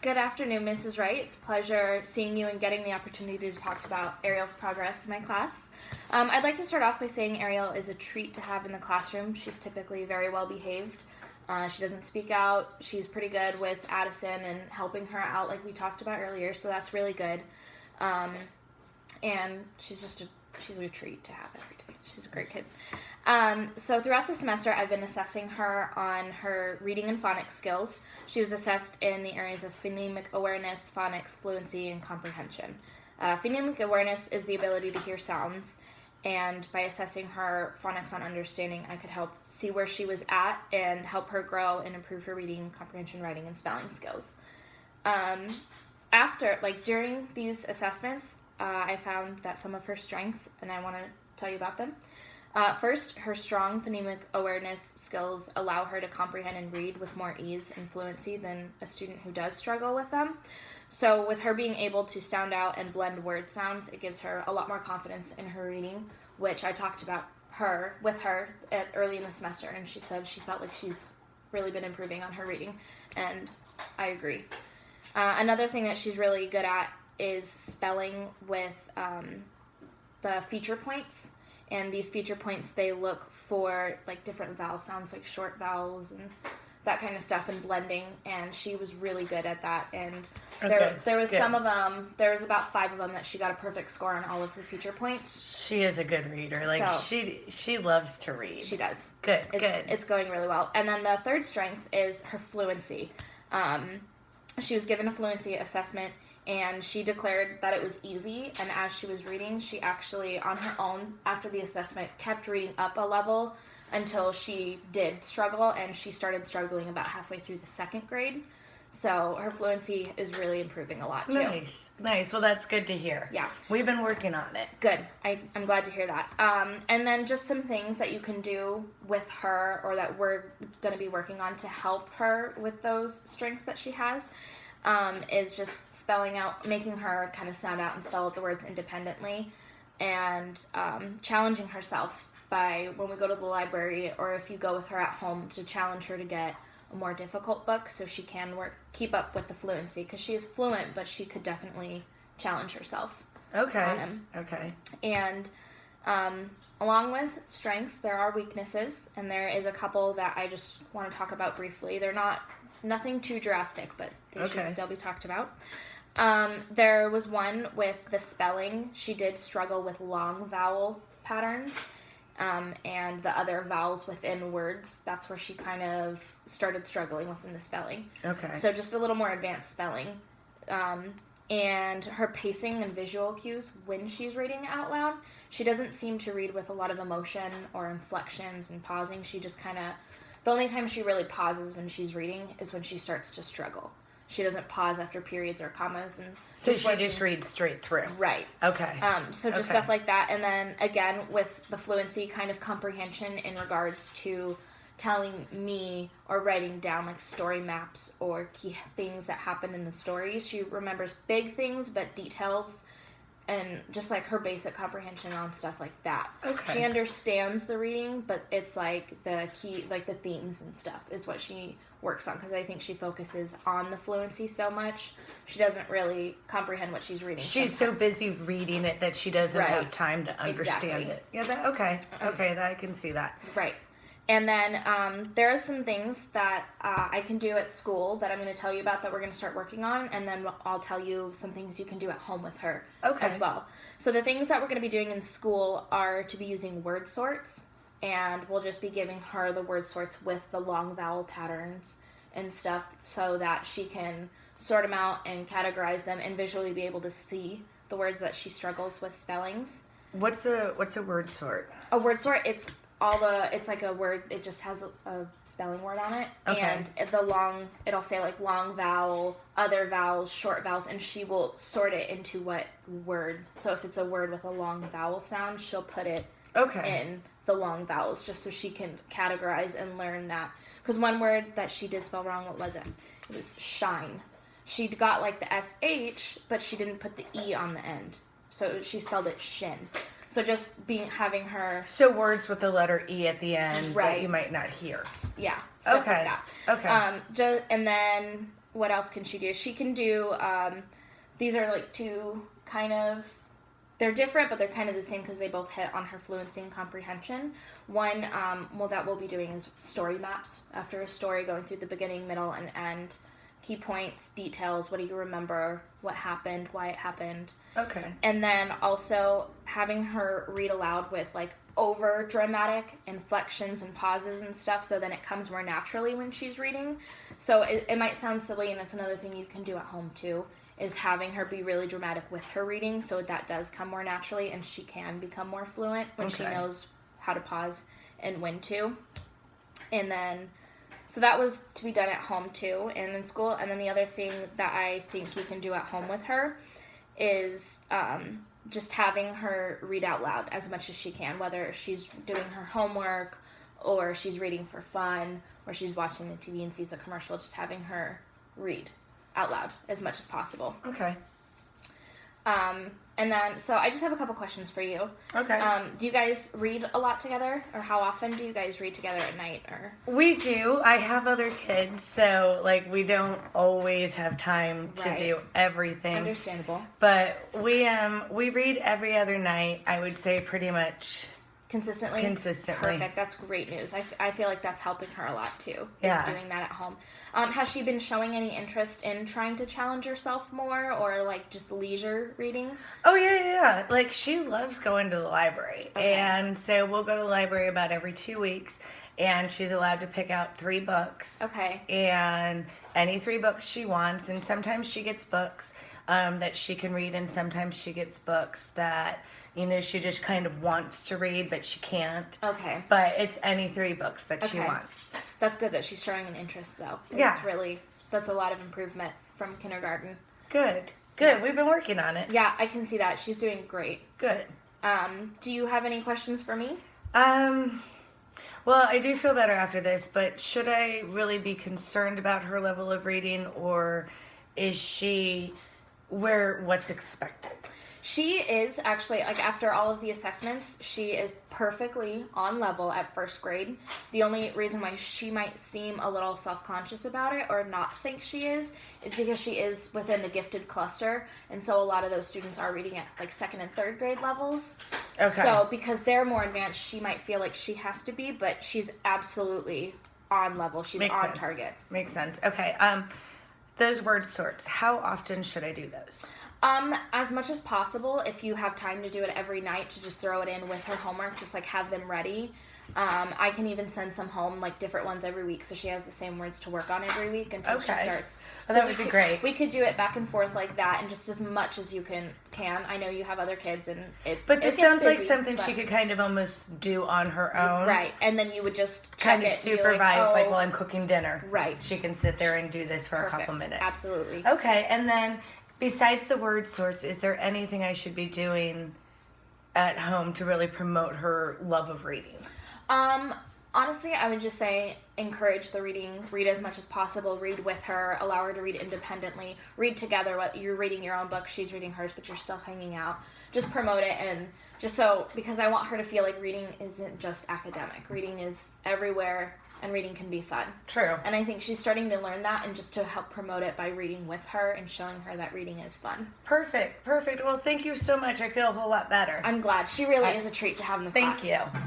Good afternoon, Mrs. Wright. It's a pleasure seeing you and getting the opportunity to talk about Ariel's progress in my class. I'd like to start off by saying Ariel is a treat to have in the classroom. She's typically very well behaved. She doesn't speak out. She's pretty good with Addison and helping her out like we talked about earlier, so that's really good. And she's a treat to have every day. She's a great kid. So throughout the semester, I've been assessing her on her reading and phonics skills. She was assessed in the areas of phonemic awareness, phonics, fluency, and comprehension. Phonemic awareness is the ability to hear sounds, and by assessing her phonics on understanding, I could help see where she was at and help her grow and improve her reading, comprehension, writing, and spelling skills. During these assessments, I found that some of her strengths, and I want to tell you about them. First, her strong phonemic awareness skills allow her to comprehend and read with more ease and fluency than a student who does struggle with them. So with her being able to sound out and blend word sounds, it gives her a lot more confidence in her reading, which I talked about with her early in the semester, and she said she felt like she's really been improving on her reading, and I agree. Another thing that she's really good at is spelling with the feature points. And these feature points, they look for like different vowel sounds, like short vowels and that kind of stuff, and blending. And she was really good at that. And there was some of them. There was about 5 of them that she got a perfect score on all of her feature points. She is a good reader. Like she loves to read. She does. Good. It's going really well. And then the third strength is her fluency. She was given a fluency assessment, and she declared that it was easy, and as she was reading, she actually, on her own, after the assessment, kept reading up a level until she did struggle, and she started struggling about halfway through the 2nd grade. So her fluency is really improving a lot, too. Nice. Well, that's good to hear. Yeah. We've been working on it. Good. I'm glad to hear that. And then just some things that you can do with her, or that we're going to be working on to help her with those strengths that she has. Is just spelling out, making her kind of sound out and spell out the words independently, and challenging herself by, when we go to the library, or if you go with her at home, to challenge her to get a more difficult book so she can keep up with the fluency, because she is fluent, but she could definitely challenge herself. Okay. And along with strengths, there are weaknesses, and there is a couple that I just want to talk about briefly. They're nothing too drastic, but they should still be talked about. There was one with the spelling. She did struggle with long vowel patterns, and the other vowels within words. That's where she kind of started struggling within the spelling. Okay. So just a little more advanced spelling. And her pacing and visual cues when she's reading out loud, she doesn't seem to read with a lot of emotion or inflections and pausing. She just kind of... The only time she really pauses when she's reading is when she starts to struggle. She doesn't pause after periods or commas. And so she just reads straight through. Right. Okay. So just stuff like that. And then, again, with the fluency, kind of comprehension in regards to telling me or writing down, like, story maps or key things that happen in the stories. She remembers big things, but details, and just like her basic comprehension on stuff like that. Okay. She understands the reading, but it's like the key, like the themes and stuff is what she works on, because I think she focuses on the fluency so much. She doesn't really comprehend what she's reading. She's so busy reading it that she doesn't have time to understand it. Yeah, okay, I can see that. Right. And then there are some things that I can do at school that I'm going to tell you about that we're going to start working on, and then I'll tell you some things you can do at home with her as well. So the things that we're going to be doing in school are to be using word sorts, and we'll just be giving her the word sorts with the long vowel patterns and stuff so that she can sort them out and categorize them and visually be able to see the words that she struggles with spellings. What's a word sort? A word sort, it's like a word, it just has a spelling word on it. Okay. And it'll say like long vowel, other vowels, short vowels, and she will sort it into what word. So if it's a word with a long vowel sound, she'll put it in the long vowels just so she can categorize and learn that. Because one word that she did spell wrong, what was it? It was shine. She got like the SH, but she didn't put the E on the end. So she spelled it shin. So just having her... So words with the letter E at the end that you might not hear. Yeah. Stuff like that. Okay. And then what else can she do? She can do, these are like two kind of, they're different, but they're kind of the same because they both hit on her fluency and comprehension. One, that we'll be doing is story maps. After a story, going through the beginning, middle, and end. Key points, details, what do you remember, what happened, why it happened. Okay. And then also having her read aloud with, like, over dramatic inflections and pauses and stuff, so then it comes more naturally when she's reading. So it might sound silly, and it's another thing you can do at home, too, is having her be really dramatic with her reading, so that does come more naturally, and she can become more fluent when she knows how to pause and when to. And then, so that was to be done at home, too, and in school. And then the other thing that I think you can do at home with her is just having her read out loud as much as she can, whether she's doing her homework or she's reading for fun or she's watching the TV and sees a commercial, just having her read out loud as much as possible. Okay. And then, so I just have a couple questions for you. Okay. Do you guys read a lot together, or how often do you guys read together at night? Or we do. I have other kids, so like we don't always have time to do everything. Understandable. But we read every other night. I would say pretty much consistently. Perfect. That's great news. I feel like that's helping her a lot too. Yeah. Doing that at home. Has she been showing any interest in trying to challenge herself more, or like just leisure reading? Oh yeah. Like she loves going to the library, and so we'll go to the library about every 2 weeks, and she's allowed to pick out 3 books. Okay. And any 3 books she wants, and sometimes she gets books that she can read, and sometimes she gets books that she just kind of wants to read, but she can't. Okay. But it's any 3 books that she wants. That's good that she's showing an interest, though. Yeah. That's a lot of improvement from kindergarten. Good. Yeah. We've been working on it. Yeah, I can see that. She's doing great. Good. Do you have any questions for me? Well, I do feel better after this, but should I really be concerned about her level of reading, or is she what's expected? She is actually, like, after all of the assessments, she is perfectly on level at first grade. The only reason why she might seem a little self-conscious about it or not think she is because she is within the gifted cluster, and so a lot of those students are reading at, like, 2nd and 3rd grade levels. Okay. So because they're more advanced, she might feel like she has to be, but she's absolutely on level. She's on target. Makes sense. Okay. Those word sorts, how often should I do those? As much as possible. If you have time to do it every night, to just throw it in with her homework, just like have them ready. I can even send some home, like different ones every week, so she has the same words to work on every week until she starts. Well, that would be great. We could do it back and forth like that, and just as much as you can. I know you have other kids, and But this sounds busy, like something she could kind of almost do on her own. Right, and then you would just kind of supervise, like, while I'm cooking dinner. Right. She can sit there and do this for a couple minutes. Absolutely. Okay, and then besides the word sorts, is there anything I should be doing at home to really promote her love of reading? Honestly, I would just say encourage the reading. Read as much as possible. Read with her. Allow her to read independently. Read together. What you're reading your own book, she's reading hers, but you're still hanging out. Just promote it, and just because I want her to feel like reading isn't just academic. Reading is everywhere, and reading can be fun. True. And I think she's starting to learn that, and just to help promote it by reading with her and showing her that reading is fun. Perfect. Well, thank you so much. I feel a whole lot better. I'm glad. She really is a treat to have in the class. Thank you.